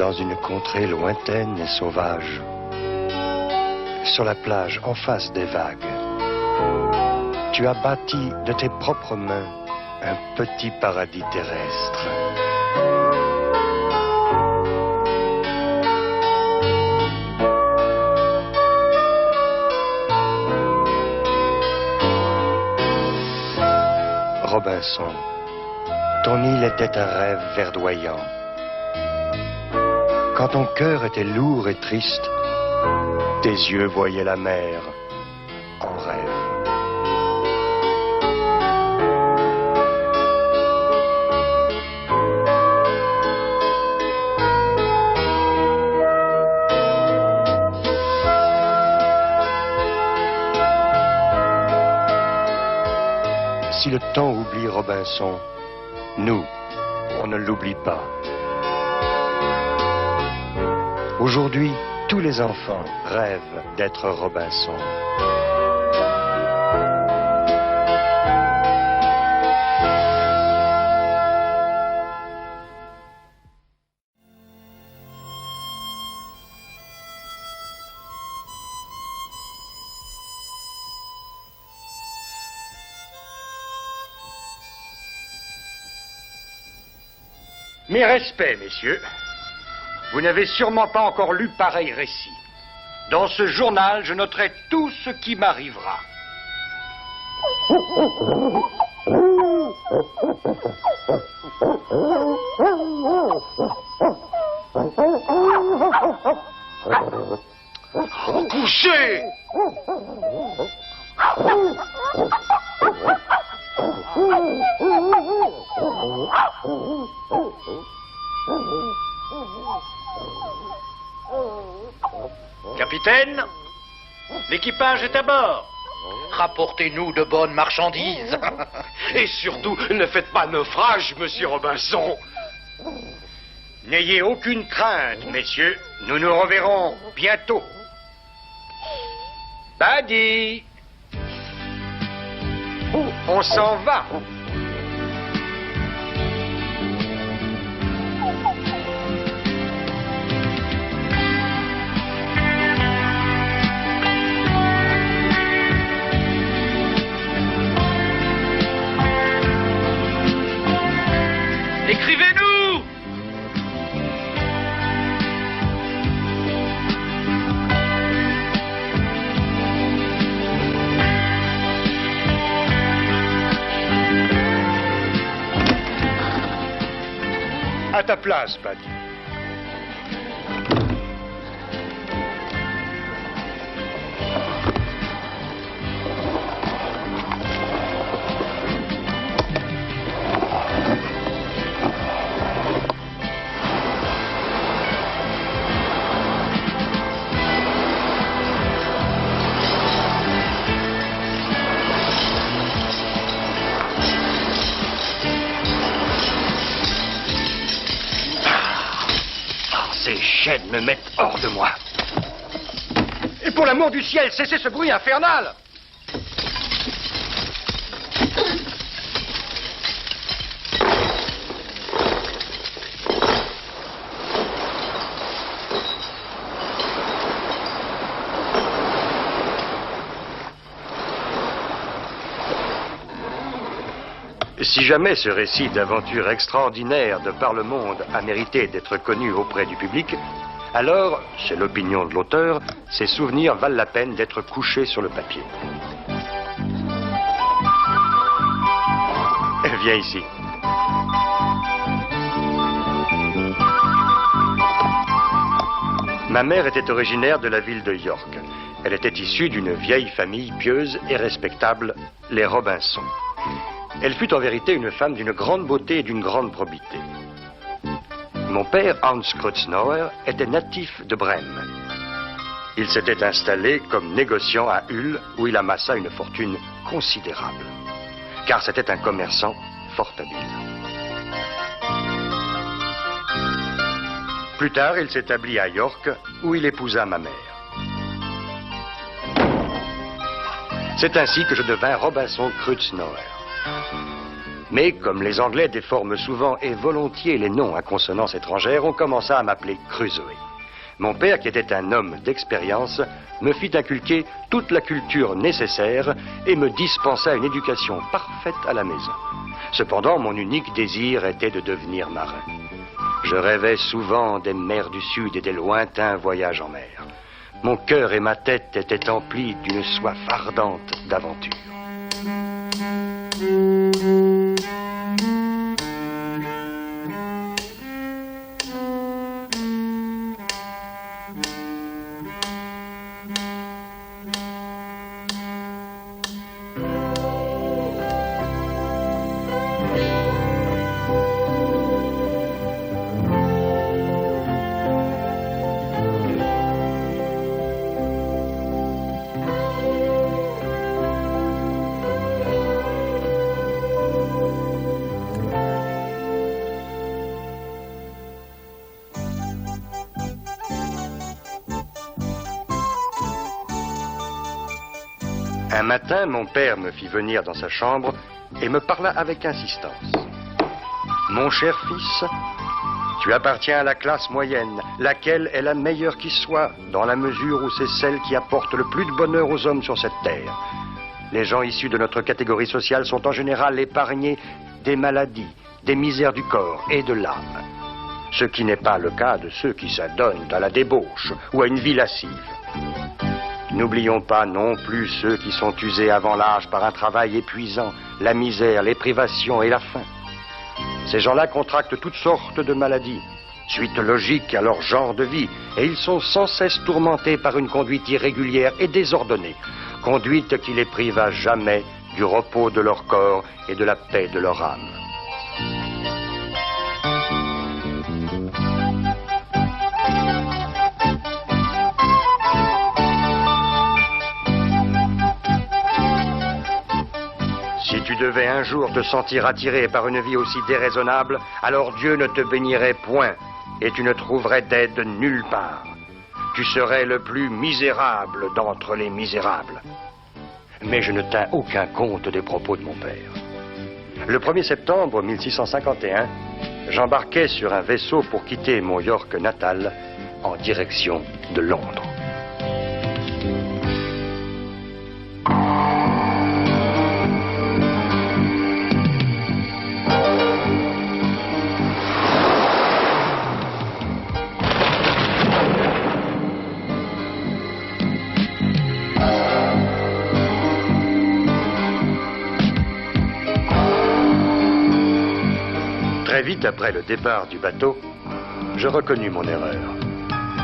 dans une contrée lointaine et sauvage, sur la plage en face des vagues, tu as bâti de tes propres mains un petit paradis terrestre. Robinson, ton île était un rêve verdoyant. Quand ton cœur était lourd et triste, tes yeux voyaient la mer en rêve. Si le temps oublie Robinson, nous, on ne l'oublie pas. Aujourd'hui, tous les enfants rêvent d'être Robinson. Mes respects, messieurs. Vous n'avez sûrement pas encore lu pareil récit. Dans ce journal, je noterai tout ce qui m'arrivera. Couchez! Capitaine, l'équipage est à bord. Rapportez-nous de bonnes marchandises. Et surtout, ne faites pas naufrage, monsieur Robinson. N'ayez aucune crainte, messieurs. Nous nous reverrons bientôt. Paddy, on s'en va. Écrivez-nous! À ta place, Paddy. Ces chaînes me mettent hors de moi. Et pour l'amour du ciel, cessez ce bruit infernal! Si jamais ce récit d'aventure extraordinaire de par le monde a mérité d'être connu auprès du public, alors, c'est l'opinion de l'auteur, ces souvenirs valent la peine d'être couchés sur le papier. Viens ici. Ma mère était originaire de la ville de York. Elle était issue d'une vieille famille pieuse et respectable, les Robinson. Elle fut en vérité une femme d'une grande beauté et d'une grande probité. Mon père, Hans Kreuznauer, était natif de Brême. Il s'était installé comme négociant à Hull, où il amassa une fortune considérable, car c'était un commerçant fort habile. Plus tard, il s'établit à York, où il épousa ma mère. C'est ainsi que je devins Robinson Kreuznauer. Mais comme les Anglais déforment souvent et volontiers les noms à consonance étrangère, on commença à m'appeler Crusoe. Mon père, qui était un homme d'expérience, me fit inculquer toute la culture nécessaire et me dispensa une éducation parfaite à la maison. Cependant, mon unique désir était de devenir marin. Je rêvais souvent des mers du Sud et des lointains voyages en mer. Mon cœur et ma tête étaient emplis d'une soif ardente d'aventure. Un matin, mon père me fit venir dans sa chambre et me parla avec insistance. « Mon cher fils, tu appartiens à la classe moyenne, laquelle est la meilleure qui soit, dans la mesure où c'est celle qui apporte le plus de bonheur aux hommes sur cette terre. Les gens issus de notre catégorie sociale sont en général épargnés des maladies, des misères du corps et de l'âme. Ce qui n'est pas le cas de ceux qui s'adonnent à la débauche ou à une vie lascive. N'oublions pas non plus ceux qui sont usés avant l'âge par un travail épuisant, la misère, les privations et la faim. Ces gens-là contractent toutes sortes de maladies, suite logique à leur genre de vie, et ils sont sans cesse tourmentés par une conduite irrégulière et désordonnée, conduite qui les prive à jamais du repos de leur corps et de la paix de leur âme. Si tu devais un jour te sentir attiré par une vie aussi déraisonnable, alors Dieu ne te bénirait point et tu ne trouverais d'aide nulle part. Tu serais le plus misérable d'entre les misérables. » Mais je ne tins aucun compte des propos de mon père. Le 1er septembre 1651, j'embarquai sur un vaisseau pour quitter mon York natal en direction de Londres. Très vite après le départ du bateau, je reconnus mon erreur.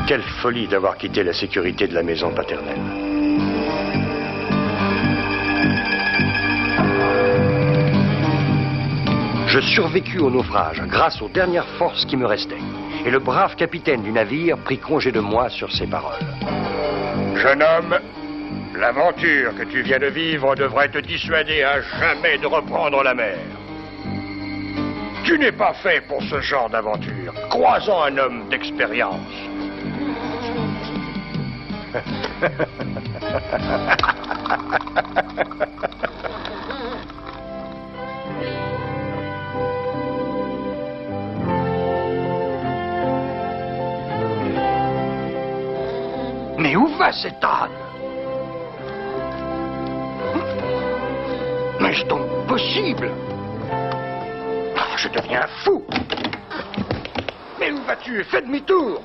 Quelle folie d'avoir quitté la sécurité de la maison paternelle. Je survécus au naufrage grâce aux dernières forces qui me restaient. Et le brave capitaine du navire prit congé de moi sur ces paroles. « Jeune homme, l'aventure que tu viens de vivre devrait te dissuader à jamais de reprendre la mer. Tu n'es pas fait pour ce genre d'aventure. Crois-en un homme d'expérience. » Mais où va cet âne? Mais est-ce donc possible? Je deviens fou. Mais où vas-tu? Fais demi-tour.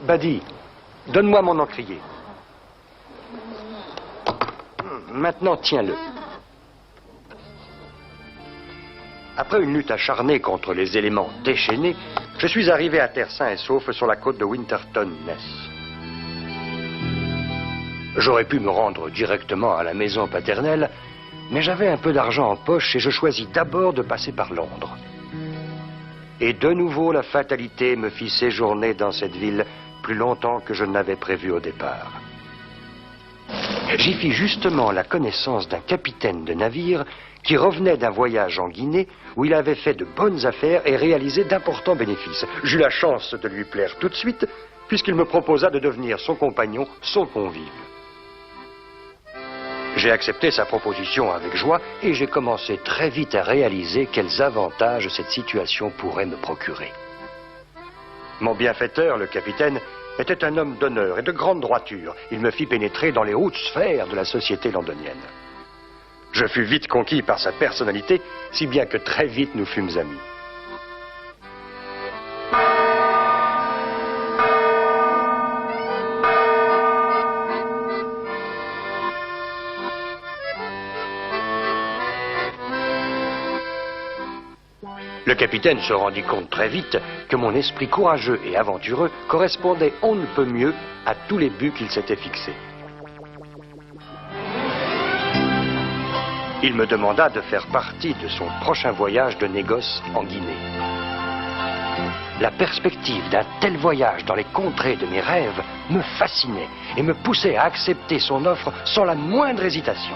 Badi, donne-moi mon encrier. Maintenant, tiens-le. Après une lutte acharnée contre les éléments déchaînés, je suis arrivé à terre sain et sauf sur la côte de Winterton-Ness. J'aurais pu me rendre directement à la maison paternelle, Mais j'avais un peu d'argent en poche et je choisis d'abord de passer par Londres. Et de nouveau, la fatalité me fit séjourner dans cette ville plus longtemps que je ne l'avais prévu au départ. J'y fis justement la connaissance d'un capitaine de navire qui revenait d'un voyage en Guinée où il avait fait de bonnes affaires et réalisé d'importants bénéfices. J'eus la chance de lui plaire tout de suite, puisqu'il me proposa de devenir son compagnon, son convive. J'ai accepté sa proposition avec joie et j'ai commencé très vite à réaliser quels avantages cette situation pourrait me procurer. Mon bienfaiteur, le capitaine, était un homme d'honneur et de grande droiture. Il me fit pénétrer dans les hautes sphères de la société londonienne. Je fus vite conquis par sa personnalité, si bien que très vite nous fûmes amis. Le capitaine se rendit compte très vite que mon esprit courageux et aventureux correspondait on ne peut mieux à tous les buts qu'il s'était fixés. Il me demanda de faire partie de son prochain voyage de négoce en Guinée. La perspective d'un tel voyage dans les contrées de mes rêves me fascinait et me poussait à accepter son offre sans la moindre hésitation.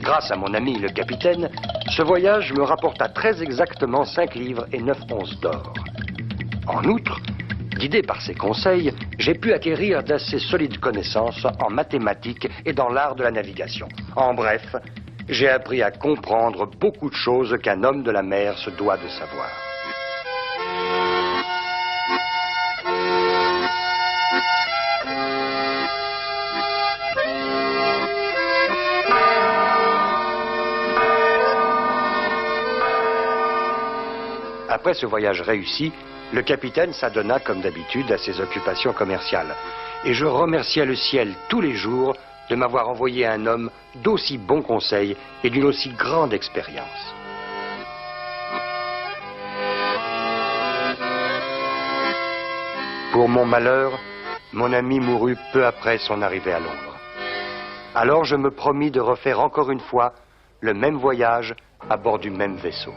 Grâce à mon ami le capitaine, ce voyage me rapporta très exactement 5 livres et 9 onces d'or. En outre, guidé par ses conseils, j'ai pu acquérir d'assez solides connaissances en mathématiques et dans l'art de la navigation. En bref, j'ai appris à comprendre beaucoup de choses qu'un homme de la mer se doit de savoir. Après ce voyage réussi, le capitaine s'adonna comme d'habitude à ses occupations commerciales. Et je remerciais le ciel tous les jours de m'avoir envoyé un homme d'aussi bons conseils et d'une aussi grande expérience. Pour mon malheur, mon ami mourut peu après son arrivée à Londres. Alors je me promis de refaire encore une fois le même voyage à bord du même vaisseau.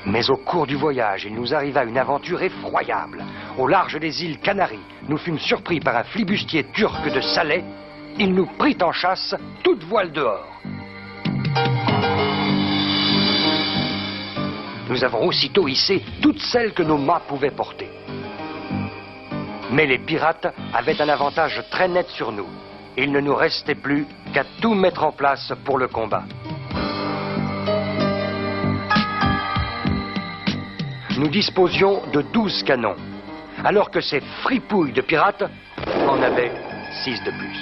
Mais au cours du voyage, il nous arriva une aventure effroyable. Au large des îles Canaries, nous fûmes surpris par un flibustier turc de Salé. Il nous prit en chasse, toute voile dehors. Nous avons aussitôt hissé toutes celles que nos mâts pouvaient porter. Mais les pirates avaient un avantage très net sur nous. Il ne nous restait plus qu'à tout mettre en place pour le combat. Nous disposions de 12 canons, alors que ces fripouilles de pirates en avaient 6 de plus.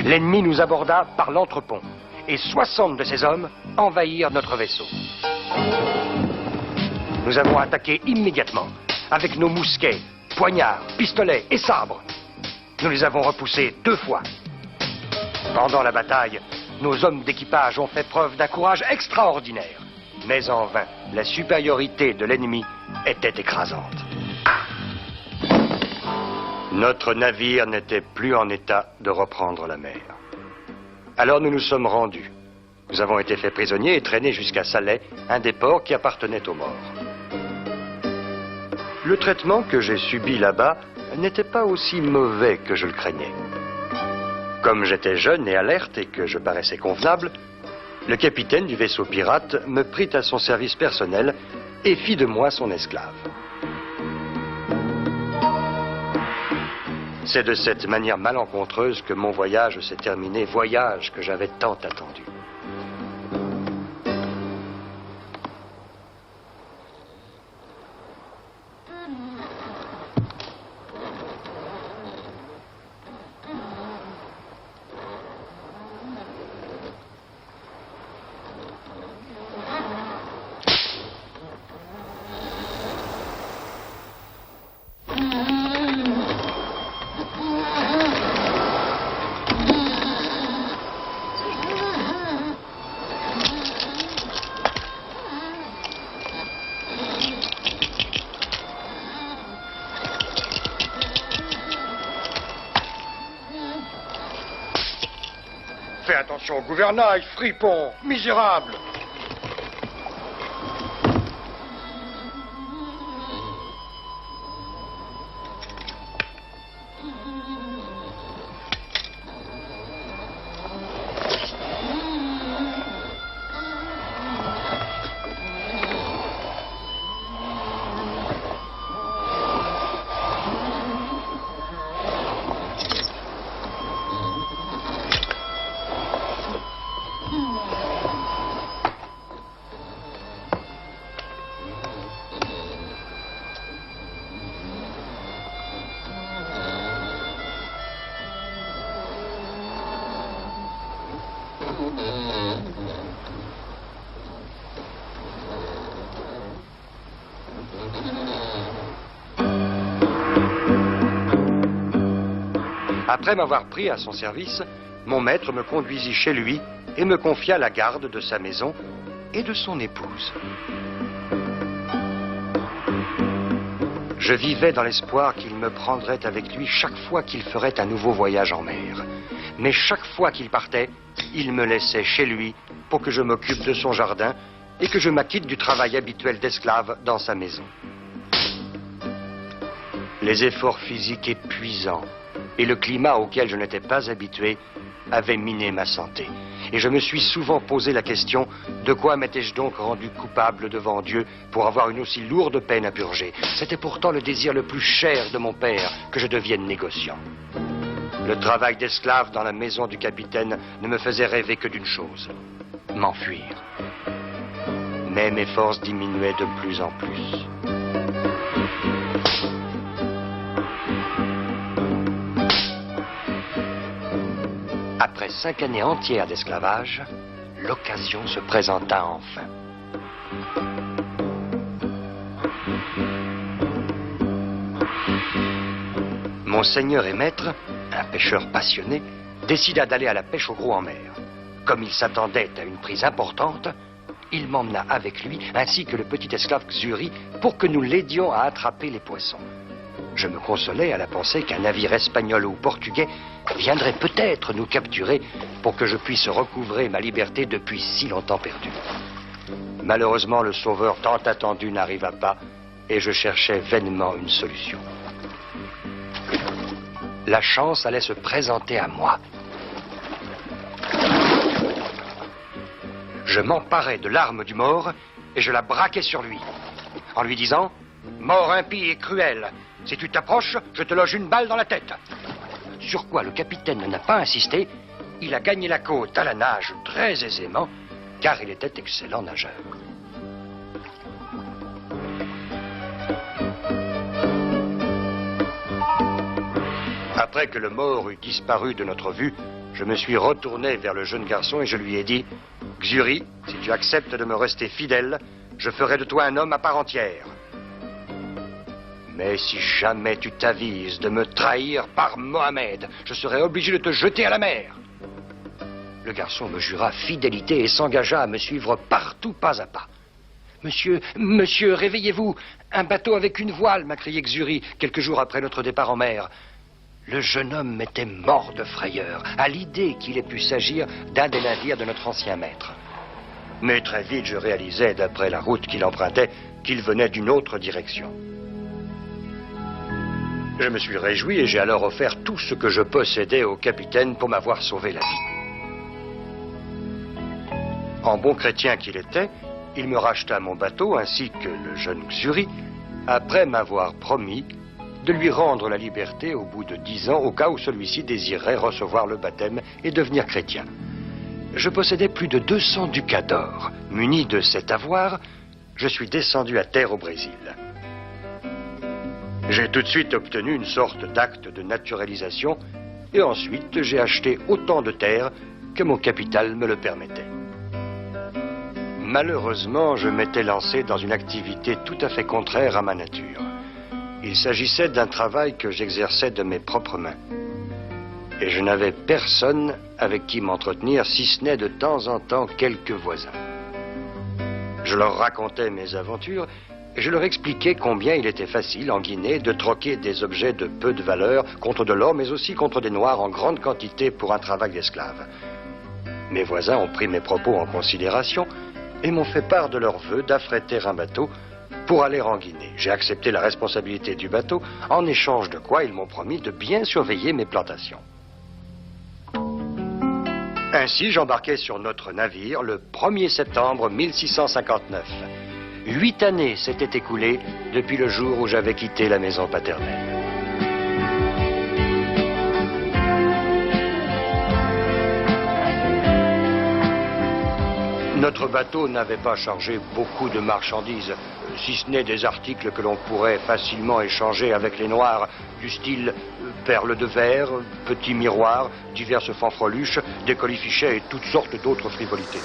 L'ennemi nous aborda par l'entrepont, et 60 de ses hommes envahirent notre vaisseau. Nous avons attaqué immédiatement, avec nos mousquets, poignards, pistolets et sabres. Nous les avons repoussés 2 fois. Pendant la bataille, nos hommes d'équipage ont fait preuve d'un courage extraordinaire. Mais en vain, la supériorité de l'ennemi était écrasante. Notre navire n'était plus en état de reprendre la mer. Alors nous nous sommes rendus. Nous avons été faits prisonniers et traînés jusqu'à Salais, un des ports qui appartenait aux morts. Le traitement que j'ai subi là-bas n'était pas aussi mauvais que je le craignais. Comme j'étais jeune et alerte et que je paraissais convenable, le capitaine du vaisseau pirate me prit à son service personnel et fit de moi son esclave. C'est de cette manière malencontreuse que mon voyage s'est terminé, voyage que j'avais tant attendu. Fais attention au gouvernail, fripon, misérable. Après m'avoir pris à son service, mon maître me conduisit chez lui et me confia la garde de sa maison et de son épouse. Je vivais dans l'espoir qu'il me prendrait avec lui chaque fois qu'il ferait un nouveau voyage en mer. Mais chaque fois qu'il partait, il me laissait chez lui pour que je m'occupe de son jardin et que je m'acquitte du travail habituel d'esclave dans sa maison. Les efforts physiques épuisants et le climat auquel je n'étais pas habitué avaient miné ma santé. Et je me suis souvent posé la question, de quoi m'étais-je donc rendu coupable devant Dieu pour avoir une aussi lourde peine à purger? C'était pourtant le désir le plus cher de mon père que je devienne négociant. Le travail d'esclave dans la maison du capitaine ne me faisait rêver que d'une chose, m'enfuir. Mais mes forces diminuaient de plus en plus. Après 5 années entières d'esclavage, l'occasion se présenta enfin. Mon seigneur et maître, un pêcheur passionné, décida d'aller à la pêche au gros en mer. Comme il s'attendait à une prise importante, il m'emmena avec lui, ainsi que le petit esclave Xuri, pour que nous l'aidions à attraper les poissons. Je me consolais à la pensée qu'un navire espagnol ou portugais viendrait peut-être nous capturer pour que je puisse recouvrer ma liberté depuis si longtemps perdue. Malheureusement, le sauveur tant attendu n'arriva pas et je cherchais vainement une solution. La chance allait se présenter à moi. Je m'emparai de l'arme du mort et je la braquai sur lui, en lui disant « Mort impie et cruel, si tu t'approches, je te loge une balle dans la tête. » Sur quoi le capitaine n'a pas insisté. Il a gagné la côte à la nage très aisément, car il était excellent nageur. Après que le mort eut disparu de notre vue, je me suis retourné vers le jeune garçon et je lui ai dit « Xuri, si tu acceptes de me rester fidèle, je ferai de toi un homme à part entière. Mais si jamais tu t'avises de me trahir par Mohamed, je serai obligé de te jeter à la mer. » Le garçon me jura fidélité et s'engagea à me suivre partout, pas à pas. « Monsieur, réveillez-vous! Un bateau avec une voile !» m'a crié Xuri, quelques jours après notre départ en mer. Le jeune homme était mort de frayeur à l'idée qu'il ait pu s'agir d'un des navires de notre ancien maître. Mais très vite, je réalisais, d'après la route qu'il empruntait, qu'il venait d'une autre direction. Je me suis réjoui et j'ai alors offert tout ce que je possédais au capitaine pour m'avoir sauvé la vie. En bon chrétien qu'il était, il me racheta mon bateau ainsi que le jeune Xuri, après m'avoir promis de lui rendre la liberté au bout de 10 ans, au cas où celui-ci désirerait recevoir le baptême et devenir chrétien. Je possédais plus de 200 ducats d'or. Muni de cet avoir, je suis descendu à terre au Brésil. J'ai tout de suite obtenu une sorte d'acte de naturalisation et ensuite j'ai acheté autant de terre que mon capital me le permettait. Malheureusement, je m'étais lancé dans une activité tout à fait contraire à ma nature. Il s'agissait d'un travail que j'exerçais de mes propres mains. Et je n'avais personne avec qui m'entretenir, si ce n'est de temps en temps quelques voisins. Je leur racontais mes aventures et je leur expliquais combien il était facile en Guinée de troquer des objets de peu de valeur contre de l'or, mais aussi contre des noirs en grande quantité pour un travail d'esclave. Mes voisins ont pris mes propos en considération et m'ont fait part de leur vœu d'affréter un bateau pour aller en Guinée. J'ai accepté la responsabilité du bateau, en échange de quoi ils m'ont promis de bien surveiller mes plantations. Ainsi, j'embarquai sur notre navire le 1er septembre 1659. 8 années s'étaient écoulées depuis le jour où j'avais quitté la maison paternelle. Notre bateau n'avait pas chargé beaucoup de marchandises, si ce n'est des articles que l'on pourrait facilement échanger avec les Noirs, du style perles de verre, petits miroirs, diverses fanfreluches, des colifichets et toutes sortes d'autres frivolités.